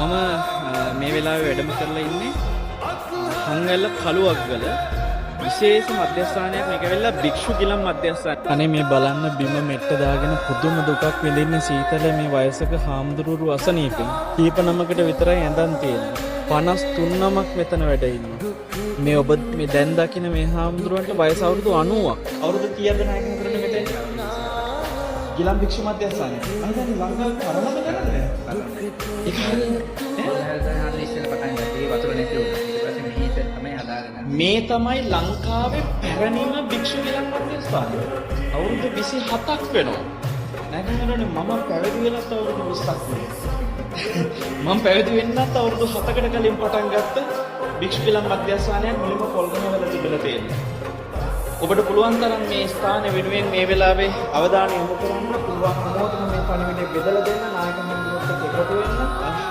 මම මේ වෙලාවේ වැඩම කරලා ඉන්නේ හංගල්ල කළුවක්ගල විශේෂ මධ්‍යස්ථානයක්. මේක වෙලා භික්ෂු ගිලන් මධ්‍යස්ථානය. අනේ මේ බලන්න බිම මෙට්ට දාගෙන පුදුම දුකක් විඳින්නේ සීතල මේ වයසක හාමුදුරුවෝ අසනීපෙන්. කීප නමකට විතරයි ඇඳන් තියෙන්නේ. 53 නමක් මෙතන වැඩ ඉන්නවා. මේ ඔබ මේ දැන් දකින්න මේ හාමුදුරුවන්ට වයස අවුරුදු 90ක්. අවුරුදු කීයක්ද නායකම් කරන මෙතන? ගිලන් භික්ෂු මධ්‍යස්ථානය. අද ලංකාවේ පරණම කරන්නේ. ඒක මේ තමයි ලංකාවේ පැරණිම භික්ෂු ගිලන් මධ්‍යස්ථානය. අවුරුදු 27ක් වෙනවා. නැගමරනේ මම පැවිදි වෙලත් අවුරුදු 20ක් වෙනවා. මම පැවිදි වෙන්නත් අවුරුදු 7කට කලින් පටන් ගත්ත භික්ෂු ගිලන් මධ්‍යස්ථානයක් මුලින්ම පොල්ගමවල තිබිලා තියෙනවා. ඔබට පුළුවන් තරම් මේ ස්ථාන වෙනුවෙන් මේ වෙලාවේ අවධානය යොමු කරන්න පුළුවන්. මොහොතම මේ පණිවිඩය බෙදලා දෙන්න නායක මණ්ඩලයට එකතු වෙන්න.